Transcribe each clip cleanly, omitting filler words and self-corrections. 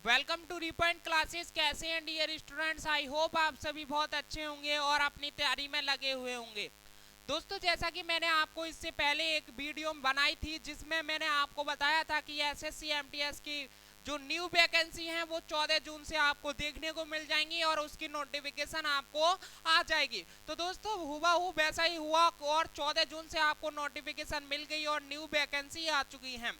Welcome to रिपॉइंट classes. कैसे हैं dear students? I hope आप सभी बहुत अच्छे होंगे और अपनी तैयारी में लगे हुए होंगे। दोस्तों, जैसा कि मैंने आपको इससे पहले एक वीडियो बनाई थी जिसमें मैंने आपको बताया था कि एसएससी एमटीएस की जो न्यू वैकेंसी हैं वो 14 जून से आपको देखने को मिल जाएंगी और उसकी नोटिफिकेशन आपको आ जाएगी। तो दोस्तों, हुबहू वैसा ही हुआ और 14 जून से आपको नोटिफिकेशन मिल गई और न्यू वैकेंसी आ चुकी है।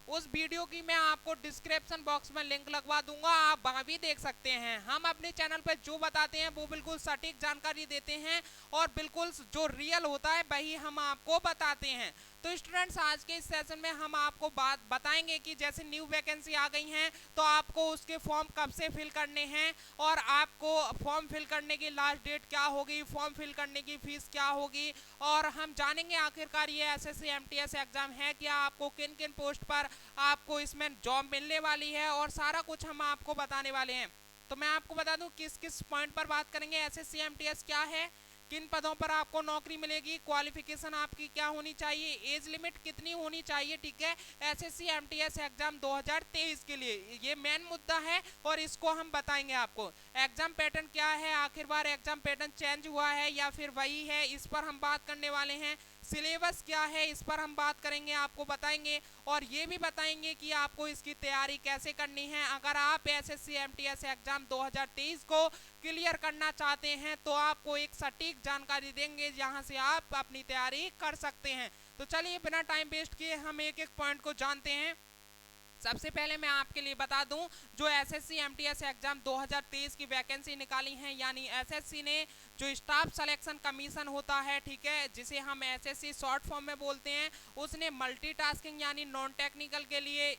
उस वीडियो की मैं आपको डिस्क्रिप्शन बॉक्स में लिंक लगवा दूंगा, आप वहां भी देख सकते हैं। हम अपने चैनल पर जो बताते हैं वो बिल्कुल सटीक जानकारी देते हैं और बिल्कुल जो रियल होता है वही हम आपको बताते हैं। तो स्टूडेंट्स, आज के इस सेशन में हम आपको बात बताएंगे कि जैसे न्यू वैकेंसी आ गई हैं तो आपको उसके फॉर्म कब से फिल करने हैं और आपको फॉर्म फिल करने की लास्ट डेट क्या होगी, फॉर्म फिल करने की फीस क्या होगी, और हम जानेंगे आखिरकार ये एसएससी एमटीएस एग्जाम है क्या, आपको किन किन पोस्ट पर आपको इसमें जॉब मिलने वाली है और सारा कुछ हम आपको बताने वाले हैं। तो मैं आपको बता दूं किस किस पॉइंट पर बात करेंगे। एसएससी एमटीएस क्या है, किन पदों पर आपको नौकरी मिलेगी, क्वालिफिकेशन आपकी क्या होनी चाहिए, एज लिमिट कितनी होनी चाहिए, ठीक है, एसएससी एमटीएस एग्जाम 2023 के लिए ये मेन मुद्दा है और इसको हम बताएंगे आपको। एग्जाम पैटर्न क्या है, आखिर बार एग्जाम पैटर्न चेंज हुआ है या फिर वही है, इस पर हम बात करने वाले हैं। सिलेबस क्या है, इस पर हम बात करेंगे, आपको बताएंगे और ये भी बताएंगे कि आपको इसकी तैयारी कैसे करनी है। अगर आप एसएससी एमटीएस एग्जाम 2023 को क्लियर करना चाहते हैं तो आपको एक सटीक जानकारी देंगे जहां से आप अपनी तैयारी कर सकते हैं। तो चलिए बिना टाइम वेस्ट किए हम एक एक पॉइंट को जानते हैं। सबसे पहले मैं आपके लिए बता दूं, जो एसएससी एमटीएस एग्जाम 2023 की वैकेंसी निकाली है, यानी एसएससी ने जो स्टाफ सिलेक्शन कमीशन होता है, ठीक है, जिसे हम एसएससी शॉर्ट फॉर्म में बोलते हैं, उसने मल्टीटास्किंग यानी नॉन टेक्निकल के लिए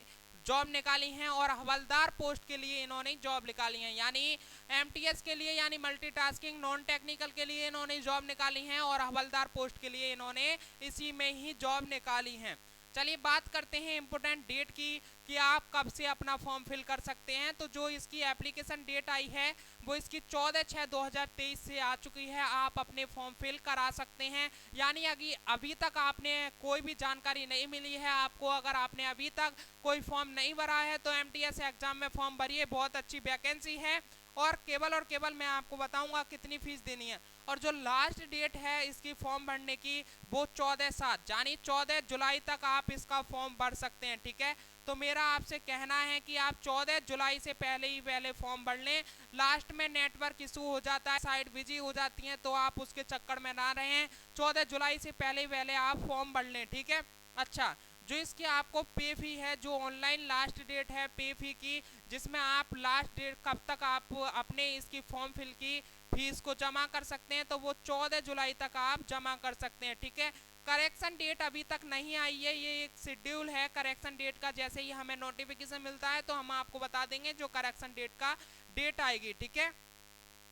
जॉब निकाली हैं और हवलदार पोस्ट के लिए इन्होंने जॉब निकाली है। यानी एमटीएस के लिए यानी मल्टीटास्किंग नॉन टेक्निकल के लिए इन्होंने जॉब निकाली है और हवलदार पोस्ट के लिए इन्होंने इसी में ही जॉब निकाली है। चलिए बात करते हैं इम्पोर्टेंट डेट की कि आप कब से अपना फॉर्म फिल कर सकते हैं। तो जो इसकी एप्लीकेशन डेट आई है वो इसकी 14/6/2023 से आ चुकी है। आप अपने फॉर्म फिल करा सकते हैं। यानी अभी तक आपने कोई भी जानकारी नहीं मिली है आपको, अगर आपने अभी तक कोई फॉर्म नहीं भरा है तो एमटीएस एग्जाम में फॉर्म भरिए, बहुत अच्छी वैकेंसी है और केवल मैं आपको बताऊंगा कितनी फीस देनी है। और जो लास्ट डेट है इसकी फॉर्म भरने की वो 14/7 यानी 14 जुलाई तक आप इसका फॉर्म भर सकते हैं, ठीक है। तो मेरा आपसे कहना है कि आप 14 जुलाई से पहले ही पहले फॉर्म भर लें। लास्ट में नेटवर्क इशू हो जाता है, साइट बिजी हो जाती है, तो आप उसके चक्कर में ना रहें। 14 जुलाई से पहले ही पहले आप फॉर्म भर लें, ठीक है। अच्छा, जो इसकी आपको पे फी है, जो ऑनलाइन लास्ट डेट है पे फी की, जिसमें आप लास्ट डेट कब तक आप अपने इसकी फॉर्म फिल की फीस को जमा कर सकते हैं, तो वो 14 जुलाई तक आप जमा कर सकते हैं, ठीक है। करेक्शन डेट अभी तक नहीं आई है, ये एक शेड्यूल है करेक्शन डेट का। जैसे ही हमें नोटिफिकेशन मिलता है तो हम आपको बता देंगे जो करेक्शन डेट का डेट आएगी, ठीक है।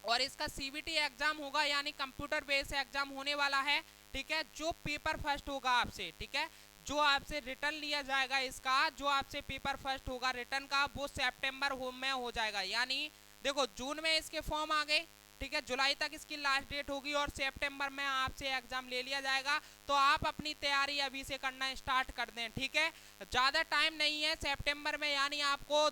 और इसका सीबीटी एग्जाम होगा यानी कंप्यूटर बेस्ड एग्जाम होने वाला है, ठीक है। जो पेपर फर्स्ट होगा आपसे, ठीक है, जो आपसे रिटर्न लिया जाएगा इसका, जो आपसे पेपर फर्स्ट होगा रिटर्न का, वो सितंबर में हो जाएगा। यानी देखो, जून में इसके फॉर्म आ गए, ठीक है, जुलाई तक इसकी लास्ट डेट होगी और सितंबर में आपसे एग्जाम ले लिया जाएगा। तो आप अपनी तैयारी अभी से करना स्टार्ट कर दें, ठीक है। ज़्यादा टाइम नहीं है सितंबर में, यानी आपको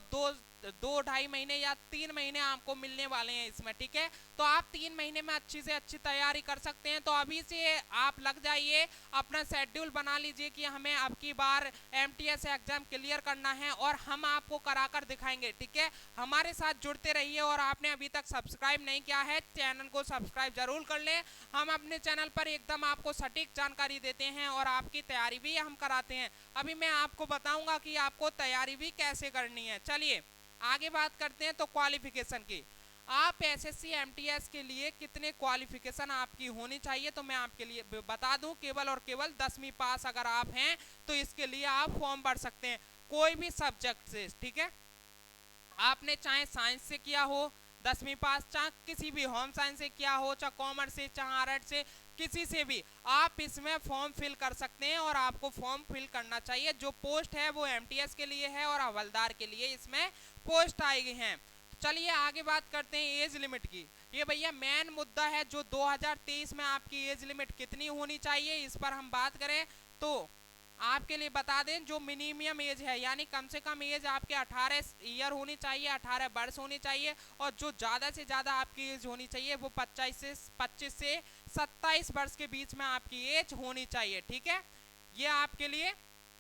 दो ढाई महीने या 3 महीने आपको मिलने वाले हैं इसमें, ठीक है। तो आप 3 महीने में अच्छी से अच्छी तैयारी कर सकते हैं। तो अभी से आप लग जाइए, अपना शेड्यूल बना लीजिए कि हमें अब की बार एमटीएस एग्जाम क्लियर करना है और हम आपको कराकर दिखाएंगे, ठीक है। हमारे साथ जुड़ते रहिए और आपने अभी तक सब्सक्राइब नहीं किया है चैनल को सब्सक्राइब जरूर कर लें। हम अपने चैनल पर एकदम आपको सटीक जानकारी देते हैं और आपकी तैयारी भी हम कराते हैं। अभी मैं आपको बताऊंगा कि आपको तैयारी भी कैसे करनी है। चलिए आगे बात करते हैं। तो क्वालिफिकेशन की, आप एसएससी एमटीएस के लिए कितने क्वालिफिकेशन आपकी होनी चाहिए, तो मैं आपके लिए बता दूं, केवल और केवल 10वीं पास अगर आप हैं तो इसके लिए आप फॉर्म भर सकते हैं, कोई भी सब्जेक्ट से, ठीक है। आपने चाहे साइंस से किया हो 10वीं पास, चाहे किसी भी होम साइंस से किया हो, चाहे कॉमर्स से, चाहे आर्ट से, किसी से भी आप इसमें फॉर्म फिल कर सकते हैं और आपको फॉर्म फिल करना चाहिए। जो पोस्ट है वो एमटीएस के लिए है और हवलदार के लिए इसमें पोस्ट आई गई हैं। चलिए आगे बात करते हैं एज लिमिट की। ये भैया मेन मुद्दा है, जो 2023 में आपकी एज लिमिट कितनी होनी चाहिए इस पर हम बात करें तो आपके लिए बता दें जो मिनिमम एज है, यानी कम से कम एज आपके 18 ईयर होनी चाहिए, 18 वर्ष होनी चाहिए, और जो ज़्यादा से ज़्यादा आपकी एज होनी चाहिए वो 25 से 27 वर्ष के बीच में आपकी एज होनी चाहिए। ठीक है, ये आपके लिए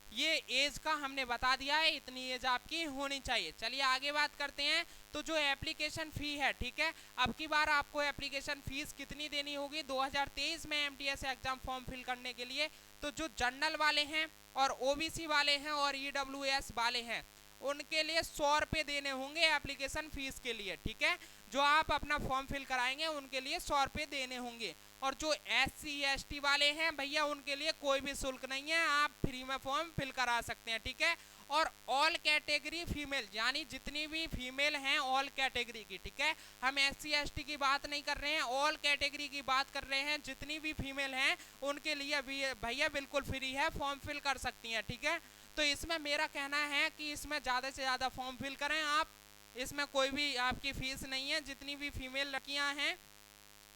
ये एज का हमने बता दिया है, इतनी एज आपकी होनी चाहिए। चलिए आगे बात करते हैं। तो जो एप्लीकेशन फ़ी है, ठीक है, अब की बार आपको एप्लीकेशन फीस कितनी देनी होगी 2023 में एमटीएस एग्जाम फॉर्म फिल करने के लिए? तो जो जनरल वाले हैं और ओबीसी वाले हैं और ईडब्ल्यूएस वाले हैं उनके लिए 100 रुपये देने होंगे एप्लीकेशन फीस के लिए। ठीक है, जो आप अपना फॉर्म फिल कराएंगे उनके लिए 100 रुपये देने होंगे। और जो SC ST वाले हैं भैया उनके लिए कोई भी शुल्क नहीं है, आप फ्री में फॉर्म फिल करा सकते हैं। ठीक है, और ऑल कैटेगरी फीमेल, यानी जितनी भी फीमेल हैं ऑल कैटेगरी की, ठीक है, हम SC ST की बात नहीं कर रहे हैं, ऑल कैटेगरी की बात कर रहे हैं, जितनी भी फीमेल हैं उनके लिए भैया बिल्कुल फ्री है, फॉर्म फिल कर सकती हैं। ठीक है, तो इसमें मेरा कहना है कि इसमें ज़्यादा से ज़्यादा फॉर्म फिल करें आप, इसमें कोई भी आपकी फीस नहीं है। जितनी भी फीमेल लड़कियां हैं,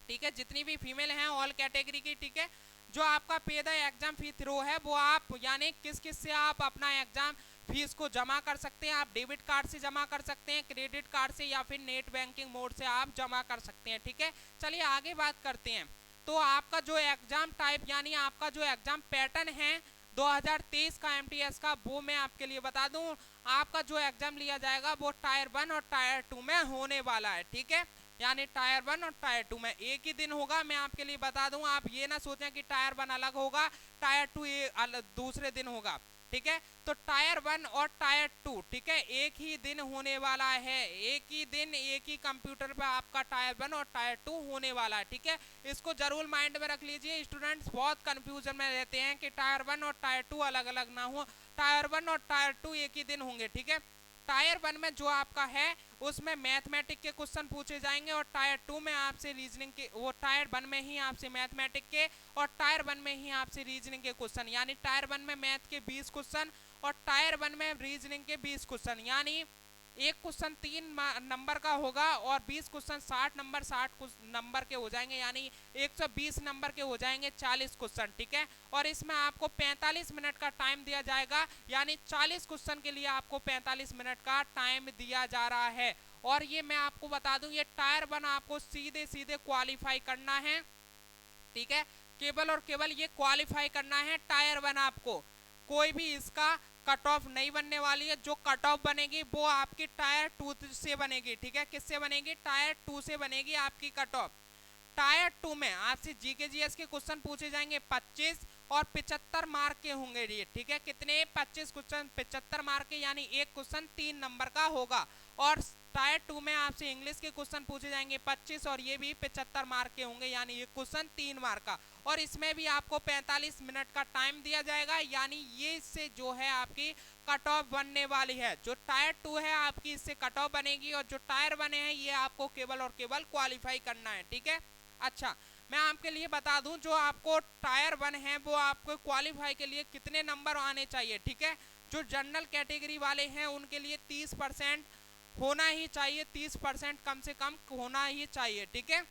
ठीक है, जितनी भी फीमेल हैं ऑल कैटेगरी की, ठीक है, जो आपका पे द एग्जाम फी थ्रो है वो आप यानी किस किस से आप अपना एग्जाम फीस को जमा कर सकते हैं? आप डेबिट कार्ड से जमा कर सकते हैं, क्रेडिट कार्ड से, या फिर नेट बैंकिंग मोड से आप जमा कर सकते हैं। ठीक है, चलिए आगे बात करते हैं। तो आपका जो एग्जाम टाइप यानी आपका जो एग्जाम पैटर्न है 2023 का एमटीएस का, वो मैं आपके लिए बता दूं। आपका जो एग्जाम लिया जाएगा वो टायर 1 और टायर 2 में होने वाला है। ठीक है, यानी टायर 1 और टायर 2 में एक ही दिन होगा। मैं आपके लिए बता दूं, आप ये ना सोचें कि टायर 1 अलग होगा, टायर 2 दूसरे दिन होगा। ठीक है, तो टायर 1 और टायर 2, ठीक है, एक ही दिन होने वाला है, एक ही दिन एक ही कंप्यूटर पे आपका टायर 1 और टायर 2 होने वाला है। ठीक है, इसको जरूर माइंड में रख लीजिए। स्टूडेंट्स बहुत कंफ्यूजन में रहते हैं कि टायर 1 और टायर 2 अलग अलग ना हो, टायर 1 और टायर 2 एक ही दिन होंगे। ठीक है, टायर 1 में जो आपका है उसमें मैथमेटिक के क्वेश्चन पूछे जाएंगे, और टायर 2 में आपसे रीजनिंग के, वो टायर 1 में ही आपसे मैथमेटिक के और टायर 1 में ही आपसे रीजनिंग के क्वेश्चन, यानी टायर 1 में मैथ के 20 क्वेश्चन और टायर 1 में रीजनिंग के 20 क्वेश्चन, यानी एक क्वेश्चन 3 नंबर का होगा और 20 क्वेश्चन 60 नंबर के हो जाएंगे, यानी 120 नंबर के हो जाएंगे 40 क्वेश्चन। ठीक है, और इसमें आपको 45 मिनट का टाइम दिया जाएगा, यानी 40 क्वेश्चन के लिए आपको 45 मिनट का टाइम दिया जा रहा है। और ये मैं आपको बता दूं, ये टायर 1 आपको सीधे सीधे क्वालिफाई करना है। ठीक है, केवल और केवल ये क्वालिफाई करना है टायर 1 आपको, कोई भी इसका कट ऑफ नहीं बनने वाली है। जो कट ऑफ बनेगी वो आपकी टायर 2 से बनेगी। ठीक है, किससे बनेगी? टायर 2 से बनेगी आपकी कट ऑफ। टायर 2 में आपसे जीके जीएस के क्वेश्चन पूछे जाएंगे 25 और 75 मार्क के होंगे ये। ठीक है, कितने? 25 क्वेश्चन 75 मार्क के, यानी एक क्वेश्चन 3 नंबर का होगा। और टायर 2 में आपसे इंग्लिश के क्वेश्चन पूछे जाएंगे 25 और ये भी 75 मार्क के होंगे, यानी एक क्वेश्चन 3 मार्क का। और इसमें भी आपको 45 मिनट का टाइम दिया जाएगा, यानी ये इससे जो है आपकी कट ऑफ बनने वाली है। जो टायर 2 है आपकी इससे कट ऑफ बनेगी, और जो टायर 1 है ये आपको केवल और केवल क्वालिफाई करना है। ठीक है, अच्छा मैं आपके लिए बता दूं, जो आपको टायर 1 है वो आपको क्वालिफाई के लिए कितने नंबर आने चाहिए। ठीक है, जो जनरल कैटेगरी वाले हैं उनके लिए 30% होना ही चाहिए, 30% कम से कम होना ही चाहिए। ठीक है,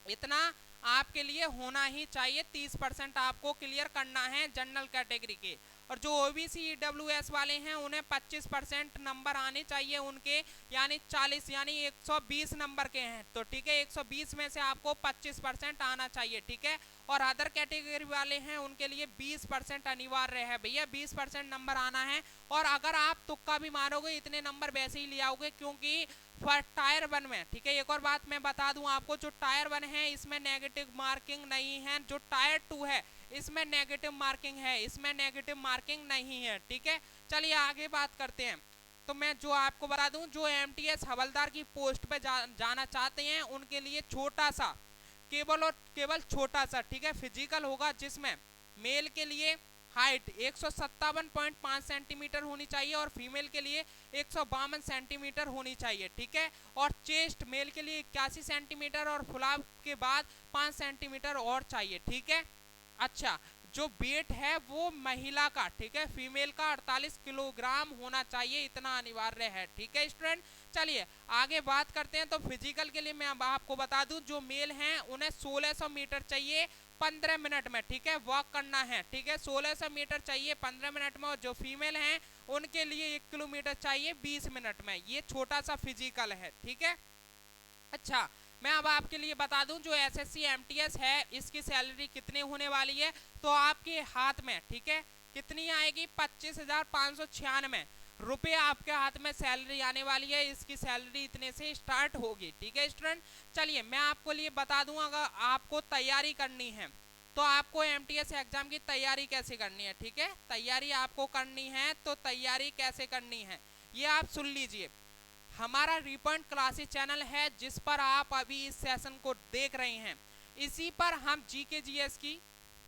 इतना आपके लिए होना ही चाहिए, 30% आपको क्लियर करना है जनरल कैटेगरी के। और जो ओबीसी ईडब्ल्यूएस वाले हैं उन्हें 25% नंबर आने चाहिए उनके, यानी 40 यानी 120 नंबर के हैं, तो ठीक है 120 में से आपको 25% आना चाहिए। ठीक है, और अदर कैटेगरी वाले हैं उनके लिए 20% अनिवार्य है भैया, 20% नंबर आना है। और अगर आप तुक्का भी मारोगे इतने नंबर वैसे ही ले आओगे, क्योंकि टायर 1 में, ठीक है, एक और बात मैं बता दूं आपको, जो टायर 1 है इसमें नेगेटिव मार्किंग नहीं है, जो टायर 2 है इसमें नेगेटिव मार्किंग है, इसमें नेगेटिव मार्किंग नहीं है। ठीक है, चलिए आगे बात करते हैं। तो मैं जो आपको बता दूं, जो एमटीएस हवलदार की पोस्ट पे जाना चाहते हैं उनके लिए छोटा सा, केवल और केवल छोटा सा, ठीक है, फिजिकल होगा, जिसमें मेल के लिए हाइट 157.5 सेंटीमीटर होनी चाहिए और फीमेल के लिए 152 सेंटीमीटर होनी चाहिए। ठीक है, और चेस्ट मेल के लिए 81 सेंटीमीटर और फुलाव के बाद 5 सेंटीमीटर और चाहिए। ठीक है, अच्छा जो वेट है वो महिला का, ठीक है, फीमेल का 48 किलोग्राम होना चाहिए, इतना अनिवार्य है। ठीक है स्टूडेंट, चलिए आगे बात करते हैं। तो फिजिकल के लिए मैं अब आपको बता दूं, जो मेल हैं उन्हें 1600 मीटर चाहिए 15 मिनट में, ठीक है, वॉक करना है, ठीक है। 1600 मीटर चाहिए 15 मिनट में, और जो फीमेल हैं उनके लिए 1 किलोमीटर चाहिए 20 मिनट में। ये छोटा सा फिजिकल है, ठीक है। अच्छा, मैं अब आपके लिए बता दूं जो एसएससी एमटीएस है इसकी सैलरी कितनी होने वाली है। तो आपके हाथ में, ठीक है, कितनी आएगी, 25,596 रुपये आपके हाथ में सैलरी आने वाली है। इसकी सैलरी इतने से स्टार्ट होगी, ठीक है स्टूडेंट। चलिए मैं आपको लिए बता दूं, अगर आपको तैयारी करनी है तो आपको एमटीएस एग्जाम की तैयारी कैसे करनी है, ठीक है। तैयारी आपको करनी है तो तैयारी कैसे करनी है ये आप सुन लीजिए। हमारा रिपॉइंट क्लासेस चैनल है जिस पर आप अभी इस सेशन को देख रहे हैं, इसी पर हम जीके जीएस की,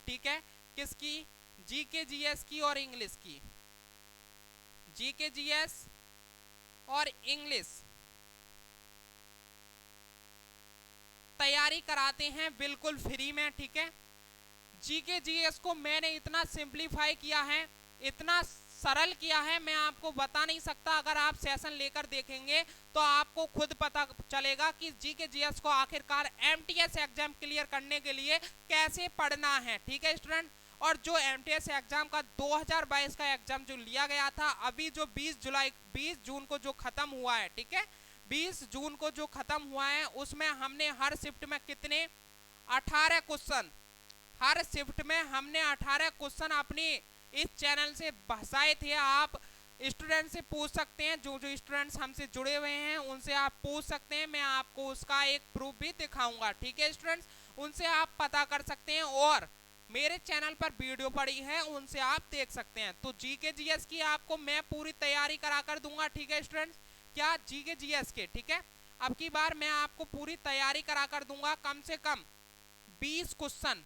ठीक है, किसकी, जीके जीएस की और इंग्लिश की, जीके जीएस और इंग्लिश तैयारी कराते हैं बिल्कुल फ्री में, ठीक है। जीके जीएस को मैंने इतना सिंप्लीफाई किया है, इतना सरल किया है, मैं आपको बता नहीं सकता। अगर आप सेशन लेकर देखेंगे तो आपको खुद पता चलेगा कि जीके जीएस को आखिरकार एमटीएस एग्जाम क्लियर करने के लिए कैसे पढ़ना है, ठीक है स्टूडेंट। और जो एमटीएस एग्जाम का 2022 का एग्जाम जो लिया गया था, अभी जो 20 जून को जो खत्म हुआ है, ठीक है, 20 जून को जो खत्म हुआ है, उसमें हमने हर शिफ्ट में कितने, 18 क्वेश्चन, हर शिफ्ट में हमने 18 क्वेश्चन अपनी इस चैनल से बसाए थे। आप स्टूडेंट से पूछ सकते हैं, जो जो स्टूडेंट्स हमसे जुड़े हुए हैं उनसे आप पूछ सकते हैं, मैं आपको उसका एक प्रूफ भी दिखाऊंगा, ठीक है स्टूडेंट्स, उनसे आप पता कर सकते हैं। और मेरे चैनल पर वीडियो पड़ी है, उनसे आप देख सकते हैं। तो जीके जीएस की आपको मैं पूरी तैयारी करा कर दूंगा, ठीक है स्टूडेंट्स, क्या जीके जीएस के, ठीक है। अब की बार मैं आपको पूरी तैयारी करा कर दूंगा, कम से कम 20 क्वेश्चन,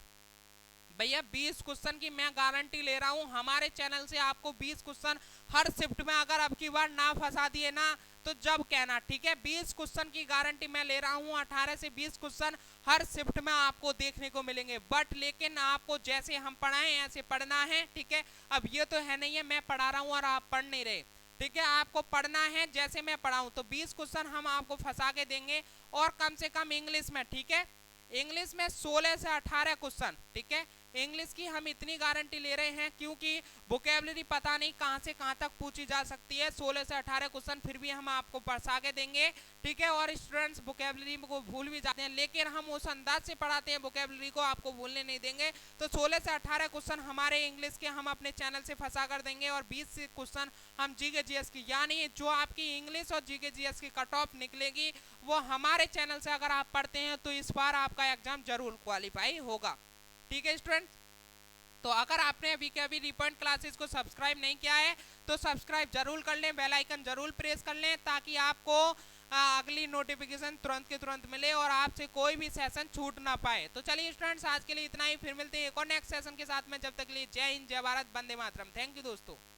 भैया 20 क्वेश्चन की मैं गारंटी ले रहा हूं। हमारे चैनल से आपको 20 क्वेश्चन हर शिफ्ट में, अगर अब की बार ना फंसा दिए ना तो जब कहना, ठीक है। 20 क्वेश्चन की गारंटी मैं ले रहा हूं, 18 से 20 क्वेश्चन हर शिफ्ट में आपको देखने को मिलेंगे। बट लेकिन आपको जैसे हम पढ़ाएं ऐसे पढ़ना है, ठीक है। अब ये तो है नहीं है मैं पढ़ा रहा हूं और आप पढ़ नहीं रहे, ठीक है, आपको पढ़ना है जैसे मैं पढ़ाऊं। तो 20 क्वेश्चन हम आपको फंसा के देंगे, और कम से कम इंग्लिश में, ठीक है, इंग्लिश में 16 से 18 क्वेश्चन, ठीक है। इंग्लिश की हम इतनी गारंटी ले रहे हैं क्योंकि वोकैबुलरी पता नहीं कहां से कहां तक पूछी जा सकती है। 16 से 18 क्वेश्चन फिर भी हम आपको पढ़ा के देंगे, ठीक है। और स्टूडेंट्स वोकैबुलरी को भूल भी जाते हैं, लेकिन हम उस अंदाज से पढ़ाते हैं वोकैबुलरी को, आपको भूलने नहीं देंगे। तो 16 से 18 क्वेश्चन हमारे इंग्लिश के हम अपने चैनल से फंसा कर देंगे, और 20 क्वेश्चन हम जीके जीएस की, यानी जो आपकी इंग्लिश और जीके जीएस की कट ऑफ निकलेगी वो हमारे चैनल से अगर आप पढ़ते हैं तो इस बार आपका एग्जाम जरूर क्वालिफाई होगा, ठीक है स्टूडेंट। तो अगर आपने अभी के अभी रिपॉइंट क्लासेस को सब्सक्राइब नहीं किया है तो सब्सक्राइब जरूर कर लें, बेल आइकन जरूर प्रेस कर लें, ताकि आपको अगली नोटिफिकेशन तुरंत के तुरंत मिले और आपसे कोई भी सेशन छूट ना पाए। तो चलिए स्टूडेंट्स, आज के लिए इतना ही, फिर मिलते हैं एक और नेक्स्ट सेशन के साथ में। जब तक के लिए जय हिंद, जय भारत, वंदे मातरम। थैंक यू दोस्तों।